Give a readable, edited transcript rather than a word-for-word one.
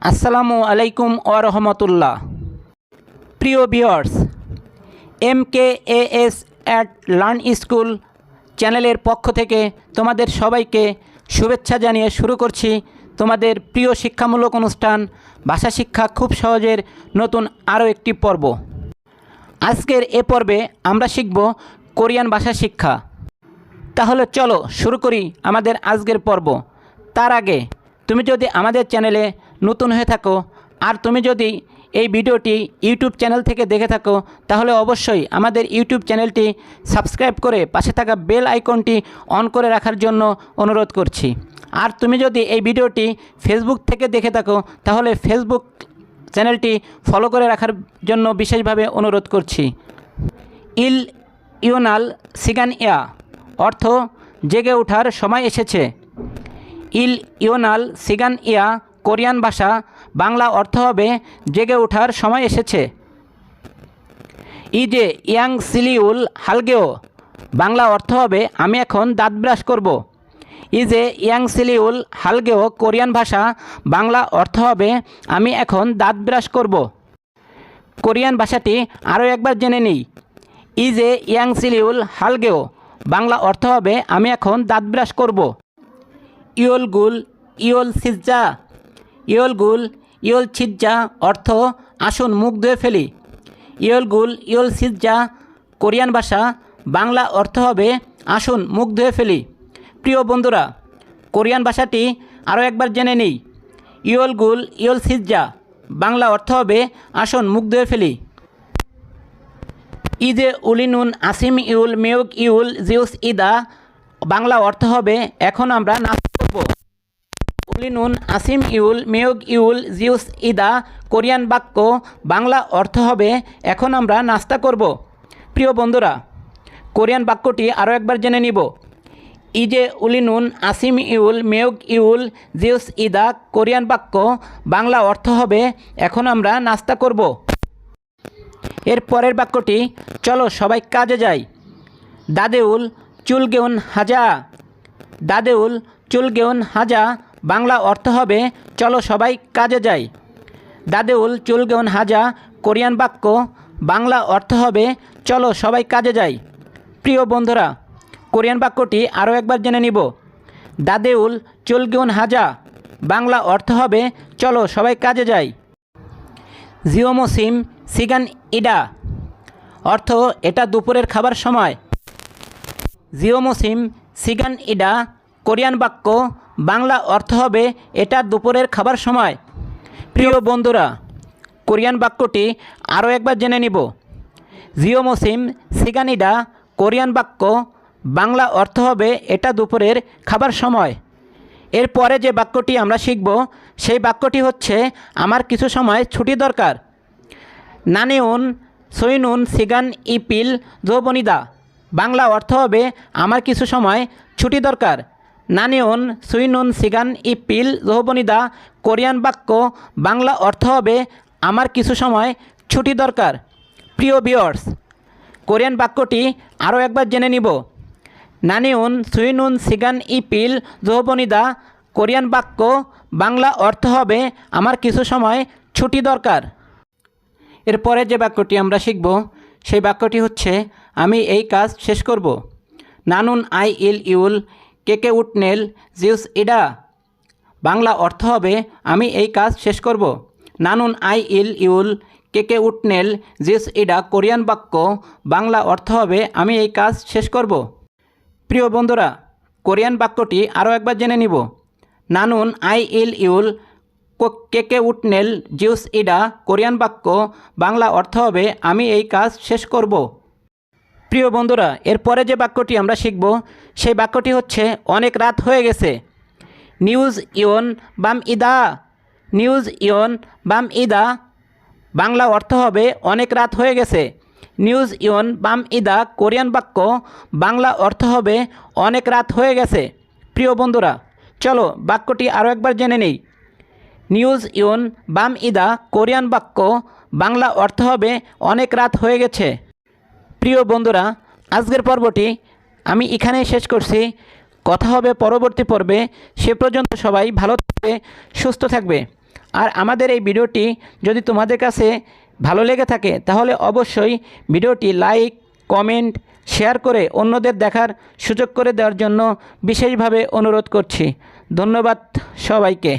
আসসালামু আলাইকুম ওয়া রাহমাতুল্লাহ। প্রিয় viewers, MKAS at learn school চ্যানেলের পক্ষ থেকে তোমাদের সবাইকে শুভেচ্ছা জানিয়ে শুরু করছি তোমাদের প্রিয় শিক্ষামূলক অনুষ্ঠান ভাষা শিক্ষা খুব সহজের নতুন আরও একটি পর্ব। আজকের এ পর্বে আমরা শিখব কোরিয়ান ভাষা শিক্ষা। তাহলে চলো শুরু করি আমাদের আজকের পর্ব। তার আগে তুমি যদি আমাদের চ্যানেলে নতুন হয়ে থাকো আর তুমি যদি এই ভিডিওটি ইউটিউব চ্যানেল থেকে দেখে থাকো তাহলে অবশ্যই আমাদের ইউটিউব চ্যানেলটি সাবস্ক্রাইব করে পাশে থাকা বেল আইকনটি অন করে রাখার জন্য অনুরোধ করছি। আর তুমি যদি এই ভিডিওটি ফেসবুক থেকে দেখে থাকো তাহলে ফেসবুক চ্যানেলটি ফলো করে রাখার জন্য বিশেষভাবে অনুরোধ করছি। ইল ইউনাল সিগান ইয়া অর্থ জেগে ওঠার সময় এসেছে। ইল ইউনাল সিগান ইয়া কোরিয়ান ভাষা, বাংলা অর্থ হবে জেগে ওঠার সময় এসেছে। ইজে ইয়াং সিলিউল হালগেও বাংলা অর্থ হবে আমি এখন দাঁত ব্রাশ করব। ইজে ইয়াং সিলিউল হালগেও কোরিয়ান ভাষা, বাংলা অর্থ হবে আমি এখন দাঁত ব্রাশ করব। কোরিয়ান ভাষাটি আরও একবার জেনে নিই। ইজে ইয়াং সিলিউল হালগেও বাংলা অর্থ হবে আমি এখন দাঁত ব্রাশ করব। ইয়োলগুল ইয়োল সিজ্জা, ইয়োলগুল ইয়োল ছিজ্জা অর্থ আসুন মুখ ধুয়ে ফেলি। ইয়োলগুল ইয়োল সিজ্জা কোরিয়ান ভাষা, বাংলা অর্থ হবে আসুন মুখ ধুয়ে ফেলি। প্রিয় বন্ধুরা, কোরিয়ান ভাষাটি আরও একবার জেনে নিই। ইয়োলগুল ইয়োল সিজ্জা বাংলা অর্থ হবে আসুন মুখ ধুয়ে ফেলি। ইজে উলিনুন আসিম ইউল মেয়ক ইউল জিউস ইদা বাংলা অর্থ হবে এখন আমরা নাস্তা করব। উলিনুন আসিম ইউল মেয়ক ইউল জিউস ইদা কোরিয়ান বাক্য, বাংলা অর্থ হবে এখন আমরা নাস্তা করব। প্রিয় বন্ধুরা, কোরিয়ান বাক্যটি আরও একবার জেনে নিব। ইজে উলিনুন আসিম ইউল মেয়ক ইউল জিউস ইদা কোরিয়ান বাক্য, বাংলা অর্থ হবে এখন আমরা নাস্তা করব। এর পরের বাক্যটি চলো সবাই কাজে যাই। দাদেউল চুলগেউন হাজা, দাদেউল চুলগেউন হাজা বাংলা অর্থ হবে চলো সবাই কাজে যাই। দাদেউল চুলগেউন হাজা কোরিয়ান বাক্য, বাংলা অর্থ হবে চলো সবাই কাজে যাই। প্রিয় বন্ধুরা, কোরিয়ান বাক্যটি আরও একবার জেনে নিব। দাদেউল চুলগেউন হাজা বাংলা অর্থ হবে চলো সবাই কাজে যাই। জিওমোসিম সিগান ইডা অর্থ এটা দুপুরের খাবার সময়। জিওমোসিম সিগান ইডা কোরিয়ান বাক্য, বাংলা অর্থ হবে এটা দুপুরের খাবার সময়। প্রিয় বন্ধুরা, কোরিয়ান বাক্যটি আরও একবার জেনে নিব। জিওমোসিম সিগান ইডা কোরিয়ান বাক্য, বাংলা অর্থ হবে এটা দুপুরের খাবার সময়। এরপরে যে বাক্যটি আমরা শিখব সেই বাক্যটি হচ্ছে আমার কিছু সময় ছুটি দরকার। নানেউন সইনুন সিগান ইপিল জোবনিদা বাংলা অর্থ হবে আমার কিছু সময় ছুটি দরকার। নানেউন সুইনুন সিগান ইপিল জোবনিদা কোরিয়ান বাক্য, বাংলা অর্থ হবে আমার কিছু সময় ছুটি দরকার। প্রিয় ভিউয়ার্স, কোরিয়ান বাক্যটি আরও একবার জেনে নিব। নানেউন সুইনুন সিগান ইপিল জোবনিদা কোরিয়ান বাক্য, বাংলা অর্থ হবে আমার কিছু সময় ছুটি দরকার। এরপরে যে বাক্যটি আমরা শিখব সেই বাক্যটি হচ্ছে আমি এই কাজ শেষ করব। নানুন আই ইল ইউল কেকে উটনেল জিউস ইডা বাংলা অর্থ হবে আমি এই কাজ শেষ করব। নানুন আই ইল ইউল কেকে উটনেল জিউস ইডা কোরিয়ান বাক্য, বাংলা অর্থ হবে আমি এই কাজ শেষ করব। প্রিয় বন্ধুরা, কোরিয়ান বাক্যটি আরও একবার জেনে নিব। নানুন আই ইল ইউল কেকে উটনেল জিউস ইডা কোরিয়ান বাক্য, বাংলা অর্থ হবে আমি এই কাজ শেষ করব। প্রিয় বন্ধুরা, এরপরে যে বাক্যটি আমরা শিখব সেই বাক্যটি হচ্ছে অনেক রাত হয়ে গেছে। নিউজ ইয়ন বাম ইদা, নিউজ ইয়ন বাম ইদা বাংলা অর্থ হবে অনেক রাত হয়ে গেছে। নিউজ ইয়ন বাম ইদা কোরিয়ান বাক্য, বাংলা অর্থ হবে অনেক রাত হয়ে গেছে। প্রিয় বন্ধুরা, চলো বাক্যটি আরও একবার জেনে নেই। নিউজ ইয়ন বাম ইদা কোরিয়ান বাক্য, বাংলা অর্থ হবে অনেক রাত হয়ে গেছে। প্রিয় বন্ধুরা, আজকের পর্বটি আমি এখানেই শেষ করছি। কথা হবে পরবর্তী পর্বে। সে পর্যন্ত সবাই ভালো থাকবে, সুস্থ থাকবে। আর আমাদের এই ভিডিওটি যদি তোমাদের কাছে ভালো লেগে থাকে তাহলে অবশ্যই ভিডিওটি লাইক, কমেন্ট, শেয়ার করে অন্যদের দেখার সুযোগ করে দেওয়ার জন্য বিশেষভাবে অনুরোধ করছি। ধন্যবাদ সবাইকে।